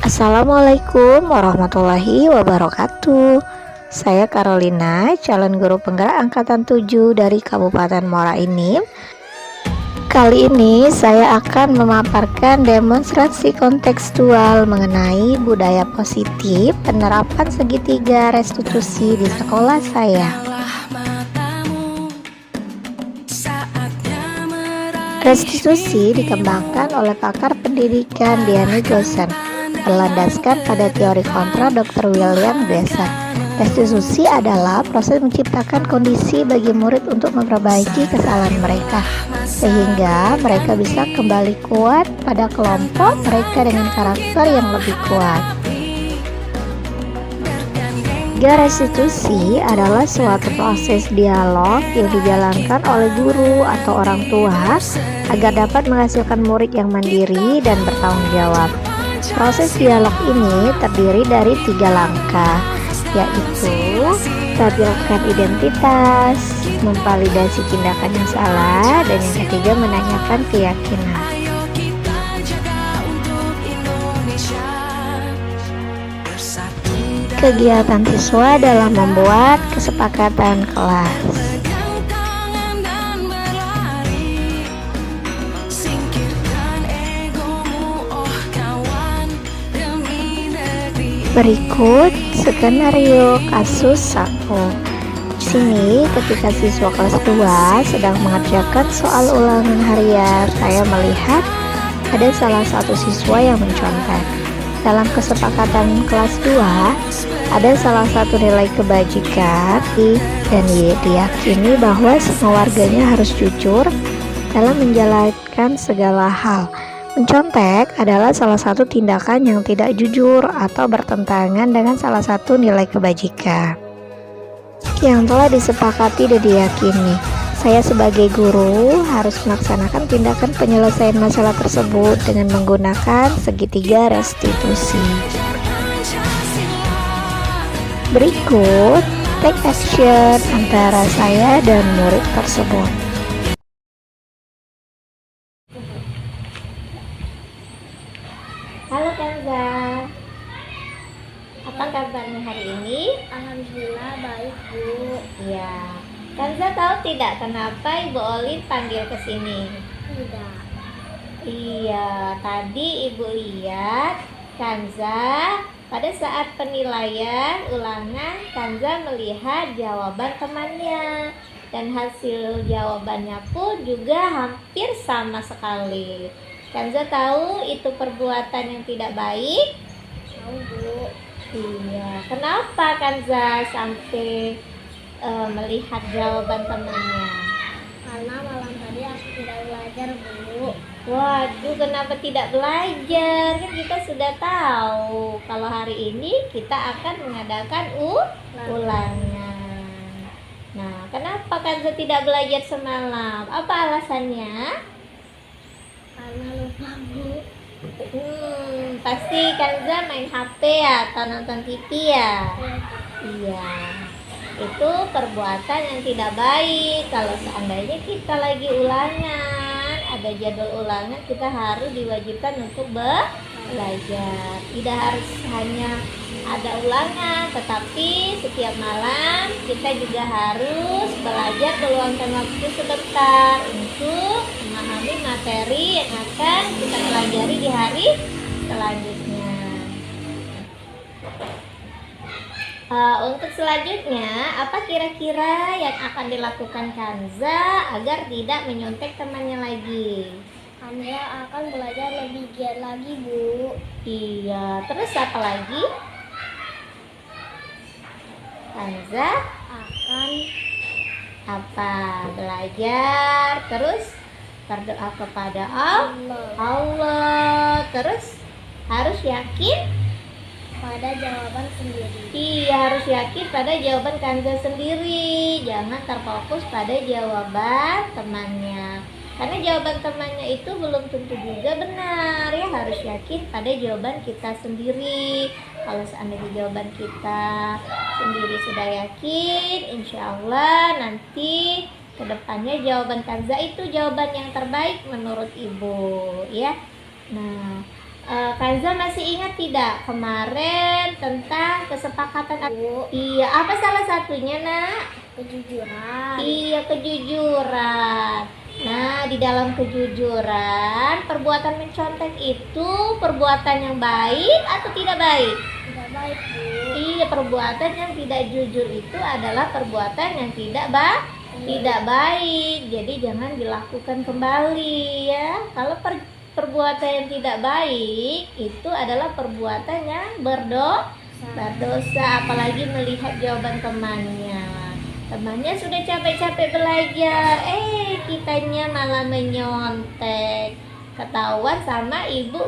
Assalamualaikum warahmatullahi wabarakatuh. Saya Carolina, calon guru penggerak angkatan 7 dari Kabupaten Muara Enim. Kali ini saya akan memaparkan demonstrasi kontekstual mengenai budaya positif penerapan segitiga restitusi di sekolah saya. Restitusi dikembangkan oleh pakar pendidikan Diani Gosen, berlandaskan pada teori kontra Dr. William Glasser. Restitusi adalah proses menciptakan kondisi bagi murid untuk memperbaiki kesalahan mereka, sehingga mereka bisa kembali kuat pada kelompok mereka dengan karakter yang lebih kuat. Restitusi adalah suatu proses dialog yang dijalankan oleh guru atau orang tua agar dapat menghasilkan murid yang mandiri dan bertanggung jawab. Proses dialog ini terdiri dari 3 langkah, yaitu stabilkan identitas, memvalidasi tindakan yang salah, dan yang ketiga menanyakan keyakinan. Kegiatan siswa dalam membuat kesepakatan kelas. Berikut skenario kasus 1. Di sini ketika siswa kelas 2 sedang mengerjakan soal ulangan harian, saya melihat ada salah satu siswa yang mencontek. Dalam kesepakatan kelas 2, ada salah satu nilai kebajikan dan diyakini bahwa semua warganya harus jujur dalam menjalankan segala hal. Mencontek adalah salah satu tindakan yang tidak jujur atau bertentangan dengan salah satu nilai kebajikan yang telah disepakati dan diyakini. Saya sebagai guru harus melaksanakan tindakan penyelesaian masalah tersebut dengan menggunakan segitiga restitusi. Berikut take action antara saya dan murid tersebut. Halo Kanza, apa kabarnya hari ini? Alhamdulillah baik, Bu. Ya, Kanza tahu tidak kenapa Ibu Olin panggil ke sini? Tidak. Iya, tadi Ibu lihat Kanza pada saat penilaian ulangan, Kanza melihat jawaban temannya dan hasil jawabannya pun juga hampir sama sekali. Kanza tahu itu perbuatan yang tidak baik? Tahu, Bu. Iya, kenapa Kanza sampai melihat jawaban temannya? Karena malam tadi aku tidak belajar, Bu. Waduh, kenapa tidak belajar? Kan kita sudah tahu kalau hari ini kita akan mengadakan ulangan. Nah, kenapa Kanza tidak belajar semalam? Apa alasannya? Karena lupa, Bu. Pasti Kanza main HP ya atau nonton TV ya? Iya. Itu perbuatan yang tidak baik. Kalau seandainya kita lagi ulangan, ada jadwal ulangan, kita harus diwajibkan untuk belajar. Tidak harus hanya ada ulangan, tetapi setiap malam kita juga harus belajar meluangkan waktu sebentar untuk memahami materi yang akan kita pelajari di hari selanjutnya. Untuk selanjutnya, apa kira-kira yang akan dilakukan Kanza agar tidak menyontek temannya lagi? Kanza akan belajar lebih giat lagi, Bu. Iya, terus apa lagi? Kanza Akan apa? Belajar, terus berdoa kepada Allah, terus harus yakin pada jawaban sendiri. Iya, harus yakin pada jawaban Kanza sendiri. Jangan terfokus pada jawaban temannya. Karena jawaban temannya itu belum tentu juga benar ya. Harus yakin pada jawaban kita sendiri. Kalau seandainya jawaban kita sendiri sudah yakin, insya Allah nanti kedepannya jawaban Kanza itu jawaban yang terbaik menurut Ibu ya. Nah, Kanza masih ingat tidak kemarin tentang kesepakatan? Bu. Iya, apa salah satunya, Nak? Kejujuran. Iya, kejujuran. Nah, di dalam kejujuran, perbuatan mencontek itu perbuatan yang baik atau tidak baik? Tidak baik, Bu. Iya, perbuatan yang tidak jujur itu adalah perbuatan yang tidak baik. Jadi jangan dilakukan kembali ya. Kalau perbuatan yang tidak baik itu adalah perbuatan yang berdosa, apalagi melihat jawaban temannya sudah capek-capek belajar, kitanya malah menyontek, ketahuan sama ibu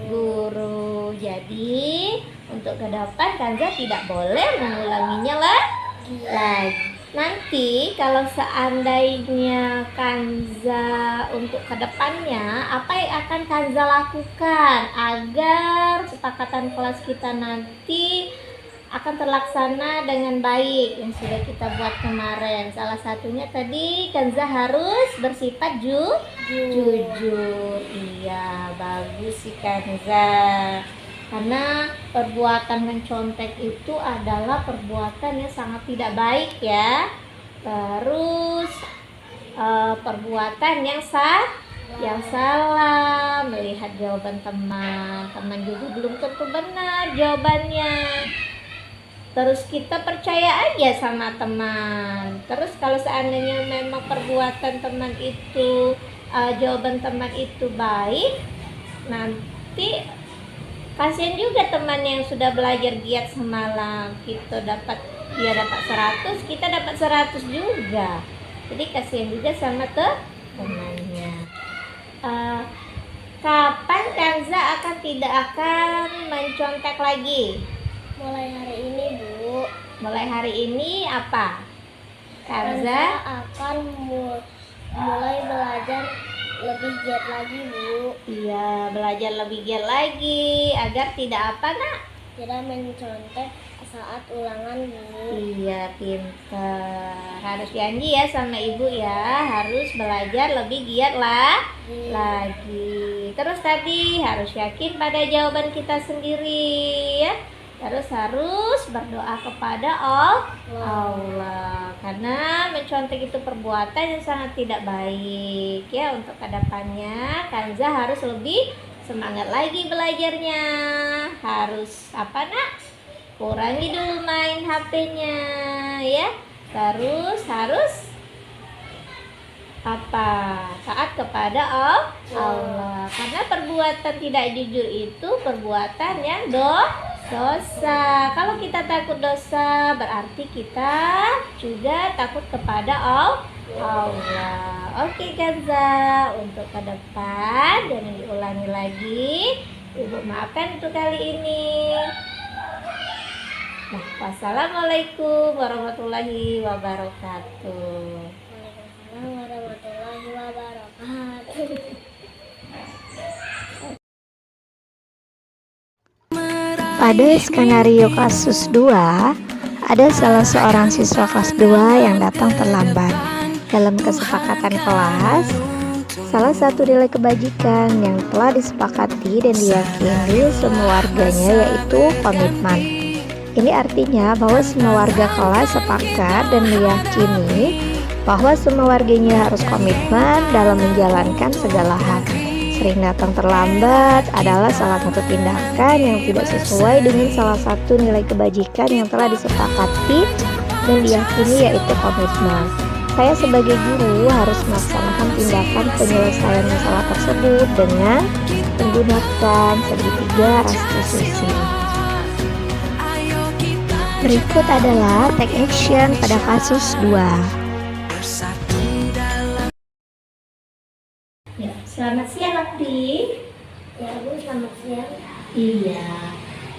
guru. Jadi untuk ke depan Kanza tidak boleh mengulanginya lagi. Nanti kalau seandainya Kanza untuk kedepannya, apa yang akan Kanza lakukan agar kesepakatan kelas kita nanti akan terlaksana dengan baik yang sudah kita buat kemarin? Salah satunya tadi Kanza harus bersifat jujur. Iya, bagus sih Kanza. Karena perbuatan mencontek itu adalah perbuatan yang sangat tidak baik ya. Terus perbuatan yang salah, melihat jawaban teman juga belum tentu benar jawabannya. Terus kita percaya aja sama teman. Terus kalau seandainya memang perbuatan teman itu, jawaban teman itu baik, nanti kasihan juga teman yang sudah belajar giat semalam. Dia dapat 100, kita dapat 100 juga. Jadi kasihan juga sama temannya. Kapan Kanza tidak akan mencontek lagi? Mulai hari ini, Bu. Mulai hari ini apa? Kanza akan mulai belajar lebih giat lagi, Bu. Iya, belajar lebih giat lagi agar tidak apa, Nak? Tidak mencontek saat ulangan, Bu. Iya, pintar. Harus janji ya sama ibu ya, harus belajar lebih giat lagi. Terus tadi harus yakin pada jawaban kita sendiri ya. Terus harus berdoa kepada Allah. Karena mencontek itu perbuatan yang sangat tidak baik ya. Untuk kedepannya Kanza harus lebih semangat lagi belajarnya. Harus apa, Nak? Kurangi dulu main HP-nya ya. Terus harus taat kepada Allah. Karena perbuatan tidak jujur itu perbuatan yang dosa. Kalau kita takut dosa, berarti kita juga takut kepada Allah. Oke Kanza, untuk ke depan jangan diulangi lagi. Ibu maafkan untuk kali ini. Nah, wassalamualaikum warahmatullahi wabarakatuh. Waalaikumsalam warahmatullahi wabarakatuh. Pada skenario kasus 2, ada salah seorang siswa kelas 2 yang datang terlambat. Dalam kesepakatan kelas, salah satu nilai kebajikan yang telah disepakati dan diyakini semua warganya yaitu komitmen. Ini artinya bahwa semua warga kelas sepakat dan meyakini bahwa semua warganya harus komitmen dalam menjalankan segala hal. Sering datang terlambat adalah salah satu tindakan yang tidak sesuai dengan salah satu nilai kebajikan yang telah disepakati dan diyakini yaitu komitmen. Saya sebagai guru harus melaksanakan tindakan penyelesaian masalah tersebut dengan menggunakan segitiga restitusi. Berikut adalah take action pada kasus 2. Ya, selamat siang Abdi. Ya, Bu, selamat siang. Iya.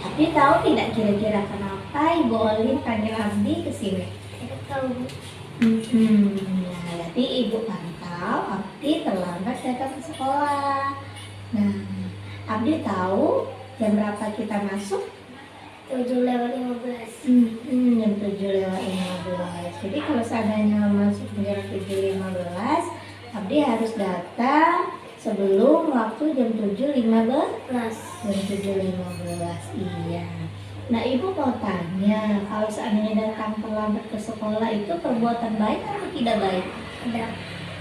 Abdi tahu tidak kira-kira kenapa Ibu Olin panggil Abdi ke sini? Saya tahu, Bu. Nah, jadi Ibu pantau Abdi terlambat datang ke sekolah. Nah, Abdi tahu jam berapa kita masuk? 7:15. Jam 7:15. Jadi kalau seandainya masuk jam 7:15, Abdi harus datang sebelum waktu jam 7.15. Kelas. Jam 7.15, iya. Nah, Ibu mau tanya, kalau seandainya datang terlambat ke sekolah itu perbuatan baik atau tidak baik?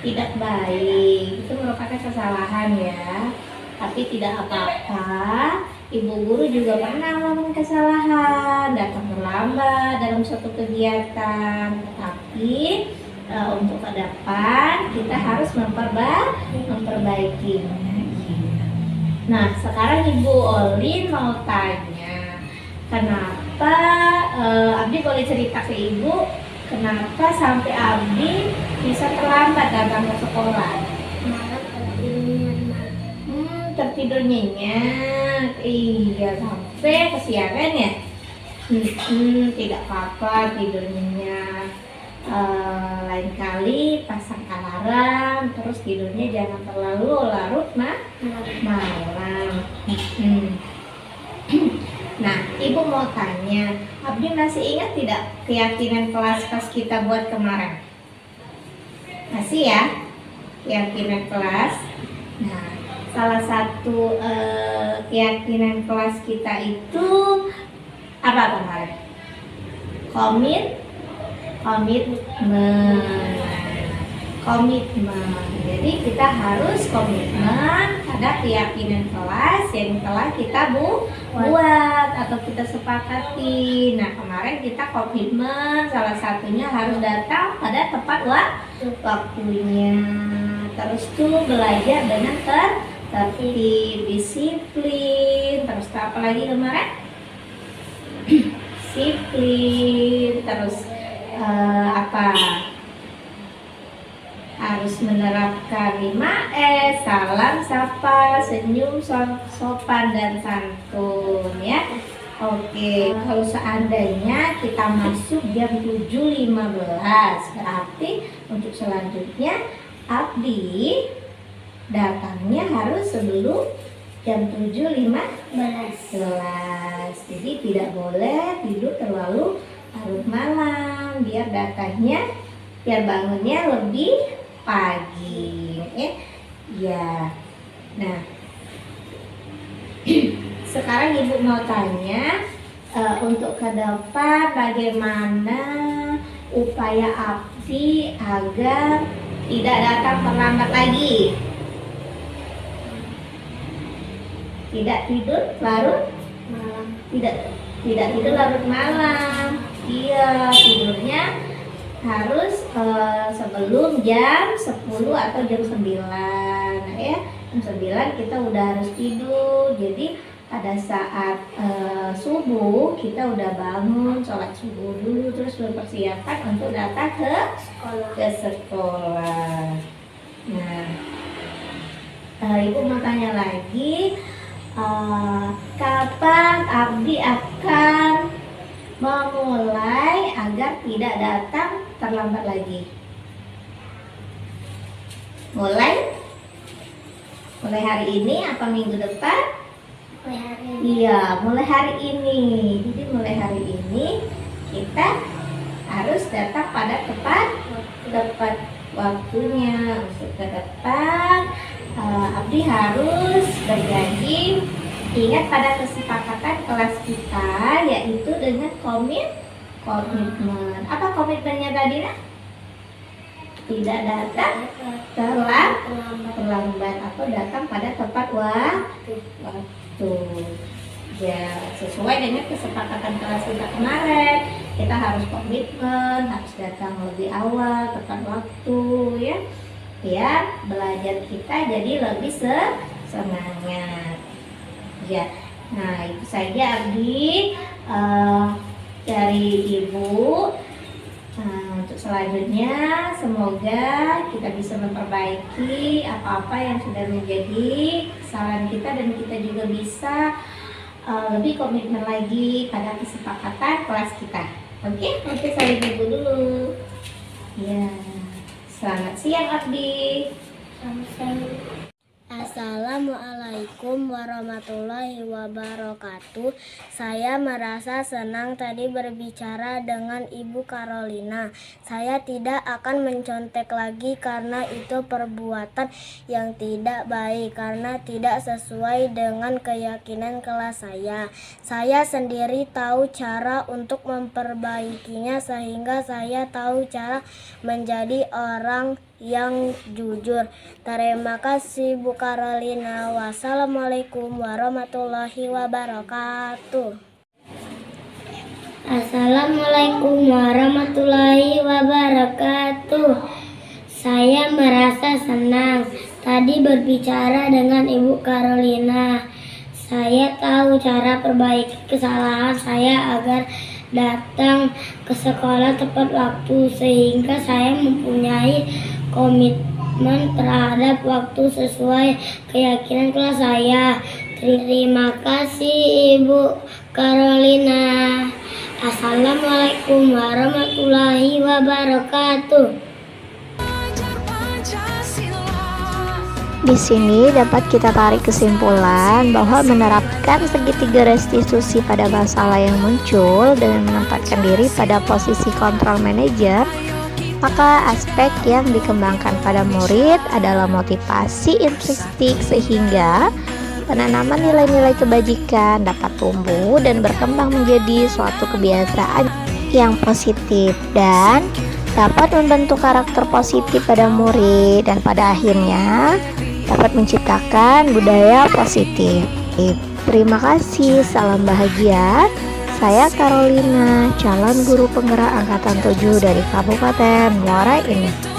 Tidak baik, itu merupakan kesalahan ya. Tapi tidak apa-apa, Ibu guru juga pernah melakukan kesalahan, datang terlambat dalam suatu kegiatan. Tetapi untuk ke depan kita harus memperbaikinya. Nah, sekarang Ibu Olin mau tanya, kenapa Abdi boleh cerita ke Ibu, kenapa sampai Abdi bisa terlambat datang ke sekolah? Malam Tertidur nyenyak, iya, sampai kesiangan ya. Tidak apa-apa tidur nyenyak. Lain kali pasang alarm, terus tidurnya jangan terlalu larut malam. Nah, Ibu mau tanya, Abdi masih ingat tidak keyakinan kelas pas kita buat kemarin? Masih ya, keyakinan kelas. Nah, salah satu keyakinan kelas kita itu apa kemarin? Komitmen. Jadi kita harus komitmen pada keyakinan kelas yang telah kita buat atau kita sepakati. Nah, kemarin kita komitmen salah satunya harus datang pada tepat waktunya. Terus tuh belajar dengan tertib, disiplin. Terus apa lagi kemarin? Disiplin. Terus harus menerapkan 5S, salam, sapa, senyum, sopan, dan santun ya. Oke, kalau seandainya kita masuk jam 7.15, berarti untuk selanjutnya Abdi datangnya harus sebelum jam 7.15. Jadi tidak boleh tidur terlalu larut malam, biar bangunnya lebih pagi, ya. Nah, sekarang Ibu mau tanya, untuk ke depan bagaimana upaya Abdi agar tidak datang terlambat lagi? Tidak tidur larut malam. Tidak tidur larut malam. Iya, tidurnya harus sebelum jam 10 atau jam 9 ya. Jam 9 kita udah harus tidur. Jadi pada saat subuh kita udah bangun, sholat subuh dulu, terus berpersiapan untuk datang ke sekolah. Nah, Ibu mau tanya lagi, kapan Abdi akan memulai agar tidak datang terlambat lagi? Mulai hari ini apa minggu depan? Iya, mulai hari ini. Jadi mulai hari ini kita harus datang pada tepat waktunya. Untuk ke depan Abdi harus berjanji ingat pada kesepakatan kelas kita, yaitu dengan komitmen. Apa komitmennya tadi, Nak? Tidak datang terlambat atau datang pada tepat waktu. Ya, sesuai dengan kesepakatan kelas kita kemarin, kita harus komitmen, harus datang lebih awal, tepat waktu ya. Biar belajar kita jadi lebih semangat. Ya, nah itu saja Abdi dari Ibu. Untuk selanjutnya semoga kita bisa memperbaiki apa-apa yang sudah menjadi kesalahan kita, dan kita juga bisa lebih komitmen lagi pada kesepakatan kelas kita. Oke, saling Ibu dulu. Ya, selamat siang Abdi. Selamat siang. Assalamualaikum warahmatullahi wabarakatuh. Saya merasa senang tadi berbicara dengan Ibu Carolina. Saya tidak akan mencontek lagi karena itu perbuatan yang tidak baik, karena tidak sesuai dengan keyakinan kelas saya. Saya sendiri tahu cara untuk memperbaikinya sehingga saya tahu cara menjadi orang yang jujur. Terima kasih Bu Carolina. Wassalamualaikum warahmatullahi wabarakatuh. Assalamualaikum warahmatullahi wabarakatuh. Saya merasa senang tadi berbicara dengan Ibu Carolina. Saya tahu cara perbaiki kesalahan saya agar datang ke sekolah tepat waktu, sehingga saya mempunyai komitmen terhadap waktu sesuai keyakinan kelas saya. Terima kasih Ibu Carolina. Assalamualaikum warahmatullahi wabarakatuh. Di sini dapat kita tarik kesimpulan bahwa menerapkan segitiga restitusi pada masalah yang muncul dengan menempatkan diri pada posisi kontrol manajer, maka aspek yang dikembangkan pada murid adalah motivasi intrinsik sehingga penanaman nilai-nilai kebajikan dapat tumbuh dan berkembang menjadi suatu kebiasaan yang positif dan dapat membentuk karakter positif pada murid dan pada akhirnya dapat menciptakan budaya positif. Terima kasih, salam bahagia. Saya Carolina, calon guru penggerak angkatan 7 dari Kabupaten Muara Ini.